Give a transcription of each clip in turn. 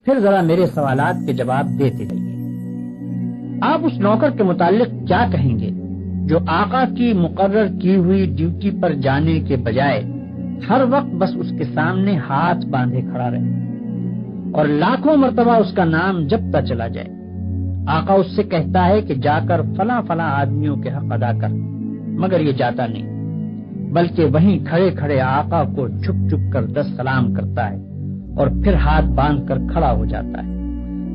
پھر ذرا میرے سوالات کے جواب دیتے رہیے۔ آپ اس نوکر کے متعلق کیا کہیں گے جو آقا کی مقرر کی ہوئی ڈیوٹی پر جانے کے بجائے ہر وقت بس اس کے سامنے ہاتھ باندھے کھڑا رہے اور لاکھوں مرتبہ اس کا نام جپتا چلا جائے؟ آقا اس سے کہتا ہے کہ جا کر فلاں فلاں آدمیوں کے حق ادا کر، مگر یہ جاتا نہیں، بلکہ وہیں کھڑے کھڑے آقا کو جھک جھک کر 10 سلام کرتا ہے اور پھر ہاتھ باندھ کر کھڑا ہو جاتا ہے۔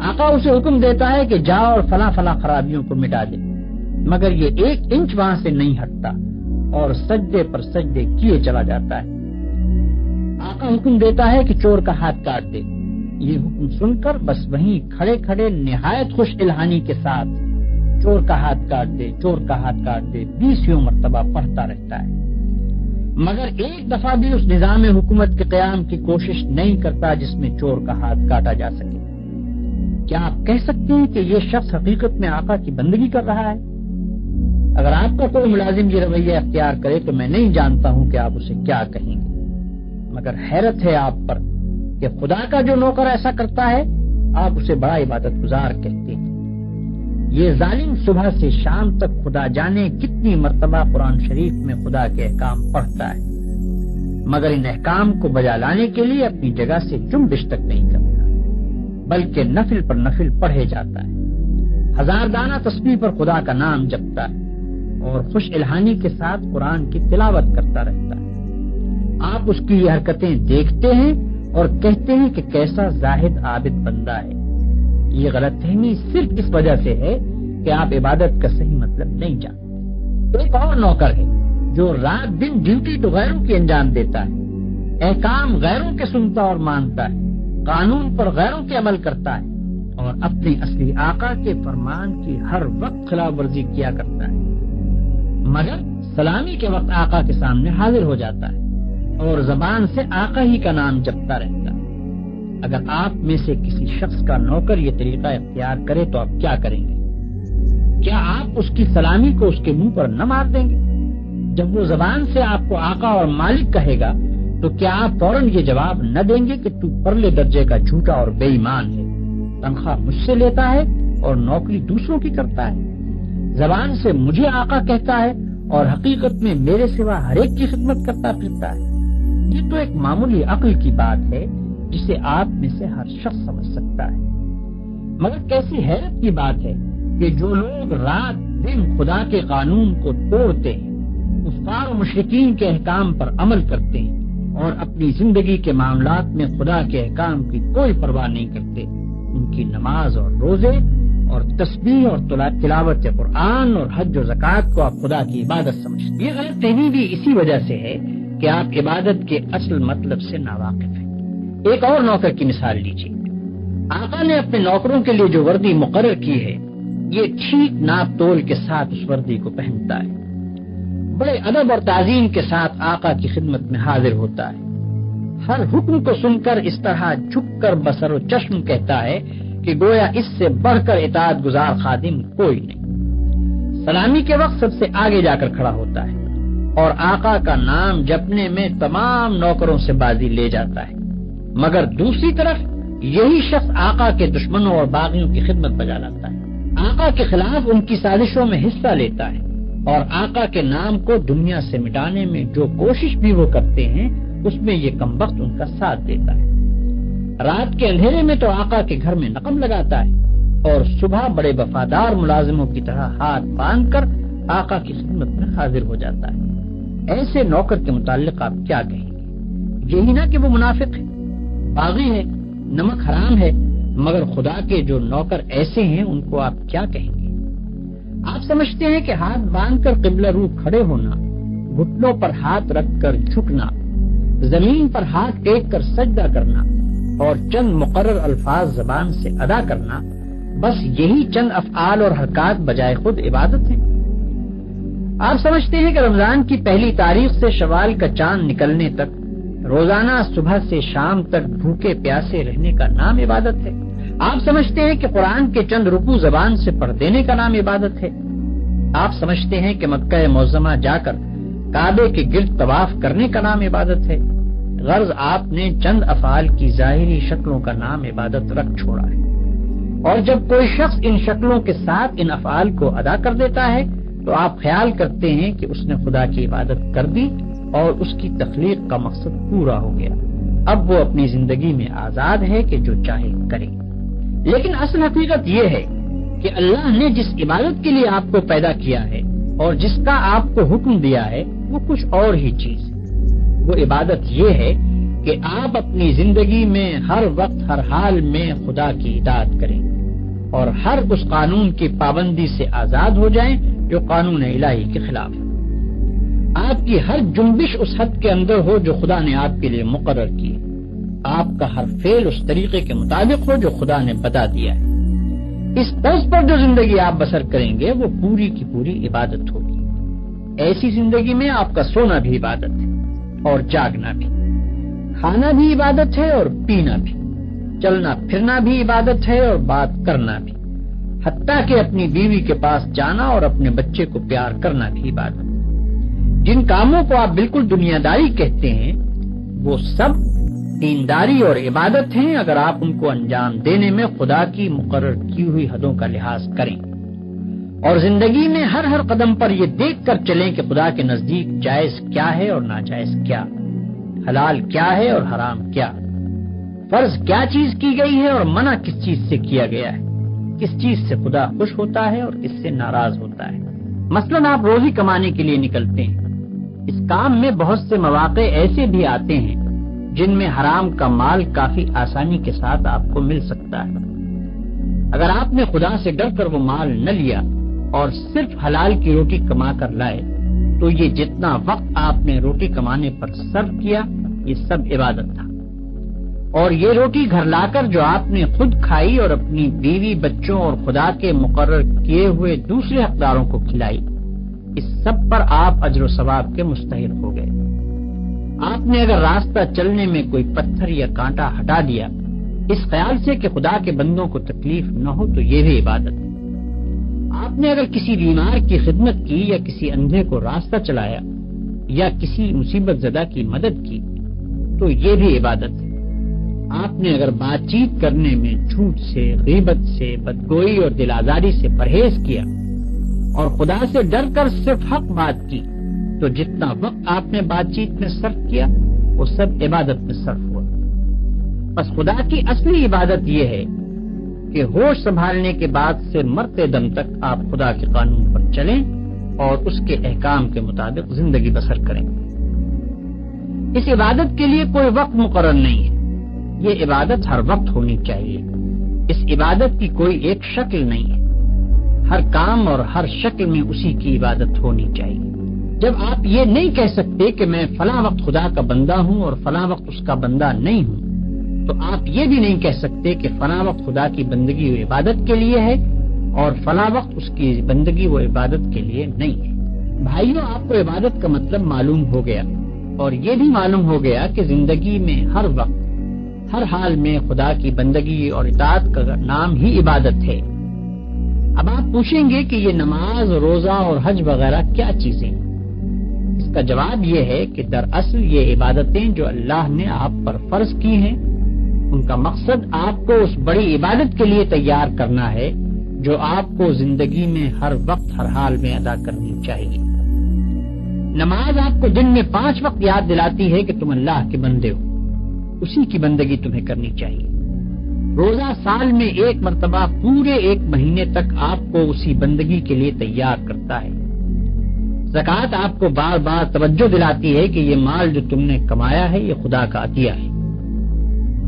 آقا اسے حکم دیتا ہے کہ جا اور فلاں فلاں خرابیوں کو مٹا دے، مگر یہ 1 انچ وہاں سے نہیں ہٹتا اور سجدے پر سجدے کیے چلا جاتا ہے۔ آقا حکم دیتا ہے کہ چور کا ہاتھ کاٹ دے، یہ حکم سن کر بس وہیں کھڑے کھڑے نہایت خوش الہانی کے ساتھ چور کا ہاتھ کاٹ دے، چور کا ہاتھ کاٹ دے 20 مرتبہ پڑھتا رہتا ہے، مگر ایک دفعہ بھی اس نظام حکومت کے قیام کی کوشش نہیں کرتا جس میں چور کا ہاتھ کاٹا جا سکے۔ کیا آپ کہہ سکتے ہیں کہ یہ شخص حقیقت میں آقا کی بندگی کر رہا ہے؟ اگر آپ کا کوئی ملازم یہ رویہ اختیار کرے تو میں نہیں جانتا ہوں کہ آپ اسے کیا کہیں گے، مگر حیرت ہے آپ پر کہ خدا کا جو نوکر ایسا کرتا ہے آپ اسے بڑا عبادت گزار کہتے ہیں۔ یہ ظالم صبح سے شام تک خدا جانے کتنی مرتبہ قرآن شریف میں خدا کے احکام پڑھتا ہے، مگر ان احکام کو بجا لانے کے لیے اپنی جگہ سے جنبش تک نہیں کرتا، بلکہ نفل پر نفل پڑھے جاتا ہے، 1000 دانہ تسبیح پر خدا کا نام جپتا ہے اور خوش الہانی کے ساتھ قرآن کی تلاوت کرتا رہتا ہے۔ آپ اس کی یہ حرکتیں دیکھتے ہیں اور کہتے ہیں کہ کیسا زاہد عابد بندہ ہے۔ یہ غلط فہمی صرف اس وجہ سے ہے کہ آپ عبادت کا صحیح مطلب نہیں جانتے۔ ایک اور نوکر ہے جو رات دن ڈیوٹی تو غیروں کی انجام دیتا ہے، احکام غیروں کے سنتا اور مانتا ہے، قانون پر غیروں کے عمل کرتا ہے اور اپنے اصلی آقا کے فرمان کی ہر وقت خلاف ورزی کیا کرتا ہے، مگر سلامی کے وقت آقا کے سامنے حاضر ہو جاتا ہے اور زبان سے آقا ہی کا نام جپتا رہتا ہے۔ اگر آپ میں سے کسی شخص کا نوکر یہ طریقہ اختیار کرے تو آپ کیا کریں گے؟ کیا آپ اس کی سلامی کو اس کے منہ پر نہ مار دیں گے؟ جب وہ زبان سے آپ کو آقا اور مالک کہے گا تو کیا آپ فوراً یہ جواب نہ دیں گے کہ تو پرلے درجے کا جھوٹا اور بے ایمان ہے، تنخواہ مجھ سے لیتا ہے اور نوکری دوسروں کی کرتا ہے، زبان سے مجھے آقا کہتا ہے اور حقیقت میں میرے سوا ہر ایک کی خدمت کرتا پھرتا ہے؟ یہ تو ایک معمولی عقل کی بات ہے جسے آپ میں سے ہر شخص سمجھ سکتا ہے، مگر کیسی حیرت کی بات ہے کہ جو لوگ رات دن خدا کے قانون کو توڑتے ہیں، کفار و مشرکین کے احکام پر عمل کرتے ہیں اور اپنی زندگی کے معاملات میں خدا کے احکام کی کوئی پرواہ نہیں کرتے، ان کی نماز اور روزے اور تسبیح اور تلاوت قرآن اور حج و زکوٰۃ کو آپ خدا کی عبادت سمجھتے ہیں۔ یہ غلط فہمی بھی اسی وجہ سے ہے کہ آپ عبادت کے اصل مطلب سے ناواقف ہیں۔ ایک اور نوکر کی مثال لیجیے۔ آقا نے اپنے نوکروں کے لیے جو وردی مقرر کی ہے یہ ٹھیک ناپ تول کے ساتھ اس وردی کو پہنتا ہے، بڑے ادب اور تعظیم کے ساتھ آقا کی خدمت میں حاضر ہوتا ہے، ہر حکم کو سن کر اس طرح جھک کر بصر و چشم کہتا ہے کہ گویا اس سے بڑھ کر اطاعت گزار خادم کوئی نہیں، سلامی کے وقت سب سے آگے جا کر کھڑا ہوتا ہے اور آقا کا نام جپنے میں تمام نوکروں سے بازی لے جاتا ہے، مگر دوسری طرف یہی شخص آقا کے دشمنوں اور باغیوں کی خدمت بجا لاتا ہے، آقا کے خلاف ان کی سازشوں میں حصہ لیتا ہے اور آقا کے نام کو دنیا سے مٹانے میں جو کوشش بھی وہ کرتے ہیں اس میں یہ کمبخت ان کا ساتھ دیتا ہے۔ رات کے اندھیرے میں تو آقا کے گھر میں نقم لگاتا ہے اور صبح بڑے وفادار ملازموں کی طرح ہاتھ باندھ کر آقا کی خدمت میں حاضر ہو جاتا ہے۔ ایسے نوکر کے متعلق آپ کیا کہیں گے؟ یہی نہ کہ وہ منافق ہے، باغی ہے، نمک حرام ہے، مگر خدا کے جو نوکر ایسے ہیں ان کو آپ کیا کہیں گے؟ آپ سمجھتے ہیں کہ ہاتھ باندھ کر قبلہ رو کھڑے ہونا، گھٹنوں پر ہاتھ رکھ کر جھکنا، زمین پر ہاتھ ٹیک کر سجدہ کرنا اور چند مقرر الفاظ زبان سے ادا کرنا، بس یہی چند افعال اور حرکات بجائے خود عبادت ہے؟ آپ سمجھتے ہیں کہ رمضان کی پہلی تاریخ سے شوال کا چاند نکلنے تک روزانہ صبح سے شام تک بھوکے پیاسے رہنے کا نام عبادت ہے؟ آپ سمجھتے ہیں کہ قرآن کے چند رکوع زبان سے پڑھ دینے کا نام عبادت ہے؟ آپ سمجھتے ہیں کہ مکہ معظمہ جا کر کعبے کے گرد طواف کرنے کا نام عبادت ہے؟ غرض آپ نے چند افعال کی ظاہری شکلوں کا نام عبادت رکھ چھوڑا ہے، اور جب کوئی شخص ان شکلوں کے ساتھ ان افعال کو ادا کر دیتا ہے تو آپ خیال کرتے ہیں کہ اس نے خدا کی عبادت کر دی اور اس کی تخلیق کا مقصد پورا ہو گیا، اب وہ اپنی زندگی میں آزاد ہے کہ جو چاہے کرے۔ لیکن اصل حقیقت یہ ہے کہ اللہ نے جس عبادت کے لیے آپ کو پیدا کیا ہے اور جس کا آپ کو حکم دیا ہے وہ کچھ اور ہی چیز ہے۔ وہ عبادت یہ ہے کہ آپ اپنی زندگی میں ہر وقت ہر حال میں خدا کی اطاعت کریں اور ہر اس قانون کی پابندی سے آزاد ہو جائیں جو قانون الہی کے خلاف ہے۔ آپ کی ہر جنبش اس حد کے اندر ہو جو خدا نے آپ کے لیے مقرر کی ہے، آپ کا ہر فعل اس طریقے کے مطابق ہو جو خدا نے بتا دیا ہے۔ اس طرز پر جو زندگی آپ بسر کریں گے وہ پوری کی پوری عبادت ہوگی۔ ایسی زندگی میں آپ کا سونا بھی عبادت ہے اور جاگنا بھی، کھانا بھی عبادت ہے اور پینا بھی، چلنا پھرنا بھی عبادت ہے اور بات کرنا بھی، حتیٰ کہ اپنی بیوی کے پاس جانا اور اپنے بچے کو پیار کرنا بھی عبادت ہے۔ جن کاموں کو آپ بالکل دنیا داری کہتے ہیں وہ سب دینداری اور عبادت ہیں اگر آپ ان کو انجام دینے میں خدا کی مقرر کی ہوئی حدوں کا لحاظ کریں اور زندگی میں ہر قدم پر یہ دیکھ کر چلیں کہ خدا کے نزدیک جائز کیا ہے اور ناجائز کیا، حلال کیا ہے اور حرام کیا، فرض کیا چیز کی گئی ہے اور منع کس چیز سے کیا گیا ہے، کس چیز سے خدا خوش ہوتا ہے اور کس سے ناراض ہوتا ہے۔ مثلاً آپ روزی کمانے کے لیے نکلتے ہیں، اس کام میں بہت سے مواقع ایسے بھی آتے ہیں جن میں حرام کا مال کافی آسانی کے ساتھ آپ کو مل سکتا ہے۔ اگر آپ نے خدا سے ڈر کر وہ مال نہ لیا اور صرف حلال کی روٹی کما کر لائے تو یہ جتنا وقت آپ نے روٹی کمانے پر صرف کیا یہ سب عبادت تھا، اور یہ روٹی گھر لا کر جو آپ نے خود کھائی اور اپنی بیوی بچوں اور خدا کے مقرر کیے ہوئے دوسرے حقداروں کو کھلائی، اس سب پر آپ اجر و ثواب کے مستحق ہو گئے۔ آپ نے اگر راستہ چلنے میں کوئی پتھر یا کانٹا ہٹا دیا اس خیال سے کہ خدا کے بندوں کو تکلیف نہ ہو تو یہ بھی عبادت ہے۔ آپ نے اگر کسی بیمار کی خدمت کی یا کسی اندھے کو راستہ چلایا یا کسی مصیبت زدہ کی مدد کی تو یہ بھی عبادت ہے۔ آپ نے اگر بات چیت کرنے میں جھوٹ سے، غیبت سے، بدگوئی اور دل آزاری سے پرہیز کیا اور خدا سے ڈر کر صرف حق بات کی تو جتنا وقت آپ نے بات چیت میں صرف کیا وہ سب عبادت میں صرف ہوا۔ بس خدا کی اصلی عبادت یہ ہے کہ ہوش سنبھالنے کے بعد سے مرتے دم تک آپ خدا کے قانون پر چلیں اور اس کے احکام کے مطابق زندگی بسر کریں۔ اس عبادت کے لیے کوئی وقت مقرر نہیں ہے، یہ عبادت ہر وقت ہونی چاہیے۔ اس عبادت کی کوئی ایک شکل نہیں ہے، ہر کام اور ہر شکل میں اسی کی عبادت ہونی چاہیے۔ جب آپ یہ نہیں کہہ سکتے کہ میں فلاں وقت خدا کا بندہ ہوں اور فلاں وقت اس کا بندہ نہیں ہوں تو آپ یہ بھی نہیں کہہ سکتے کہ فلاں وقت خدا کی بندگی و عبادت کے لیے ہے اور فلاں وقت اس کی بندگی و عبادت کے لیے نہیں ہے۔ بھائیوں، آپ کو عبادت کا مطلب معلوم ہو گیا اور یہ بھی معلوم ہو گیا کہ زندگی میں ہر وقت ہر حال میں خدا کی بندگی اور اطاعت کا نام ہی عبادت ہے۔ اب آپ پوچھیں گے کہ یہ نماز، روزہ اور حج وغیرہ کیا چیزیں ہیں؟ اس کا جواب یہ ہے کہ دراصل یہ عبادتیں جو اللہ نے آپ پر فرض کی ہیں ان کا مقصد آپ کو اس بڑی عبادت کے لیے تیار کرنا ہے جو آپ کو زندگی میں ہر وقت ہر حال میں ادا کرنی چاہیے۔ نماز آپ کو دن میں 5 وقت یاد دلاتی ہے کہ تم اللہ کے بندے ہو، اسی کی بندگی تمہیں کرنی چاہیے۔ روزہ سال میں 1 مرتبہ پورے 1 مہینے تک آپ کو اسی بندگی کے لیے تیار کرتا ہے۔ زکوٰۃ آپ کو بار بار توجہ دلاتی ہے کہ یہ مال جو تم نے کمایا ہے یہ خدا کا عطیہ ہے،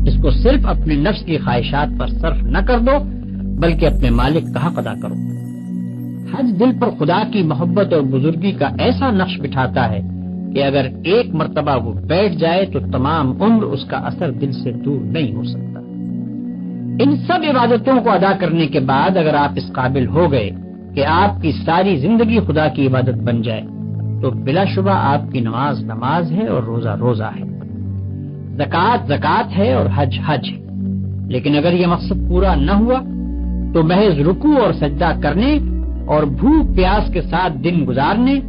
اس کو صرف اپنے نفس کی خواہشات پر صرف نہ کر دو بلکہ اپنے مالک کا حق ادا کرو۔ حج دل پر خدا کی محبت اور بزرگی کا ایسا نقش بٹھاتا ہے کہ اگر 1 مرتبہ وہ بیٹھ جائے تو تمام عمر اس کا اثر دل سے دور نہیں ہو سکتا۔ ان سب عبادتوں کو ادا کرنے کے بعد اگر آپ اس قابل ہو گئے کہ آپ کی ساری زندگی خدا کی عبادت بن جائے تو بلا شبہ آپ کی نماز نماز ہے اور روزہ روزہ ہے، زکوٰۃ زکوٰۃ ہے اور حج حج ہے۔ لیکن اگر یہ مقصد پورا نہ ہوا تو محض رکوع اور سجدہ کرنے اور بھوک پیاس کے ساتھ دن گزارنے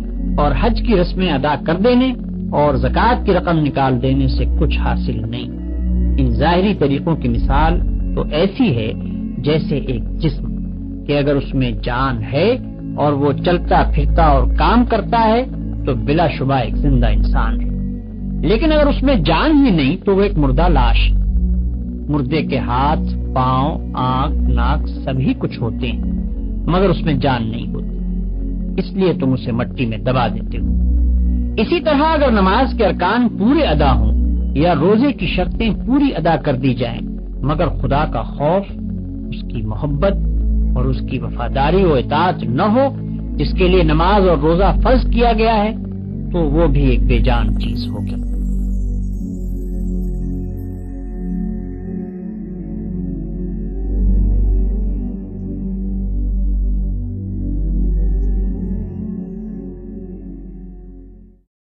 اور حج کی رسمیں ادا کر دینے اور زکوٰۃ کی رقم نکال دینے سے کچھ حاصل نہیں۔ ان ظاہری طریقوں کی مثال تو ایسی ہے جیسے ایک جسم کہ اگر اس میں جان ہے اور وہ چلتا پھرتا اور کام کرتا ہے تو بلا شبہ ایک زندہ انسان ہے، لیکن اگر اس میں جان ہی نہیں تو وہ ایک مردہ لاش ہے۔ مردے کے ہاتھ، پاؤں، آنکھ، ناک سبھی کچھ ہوتے ہیں مگر اس میں جان نہیں ہوتی، اس لیے تم اسے مٹی میں دبا دیتے ہو۔ اسی طرح اگر نماز کے ارکان پورے ادا ہوں یا روزے کی شرطیں پوری ادا کر دی جائیں مگر خدا کا خوف، اس کی محبت اور اس کی وفاداری و اطاعت نہ ہو جس کے لیے نماز اور روزہ فرض کیا گیا ہے، تو وہ بھی ایک بے جان چیز ہوگی۔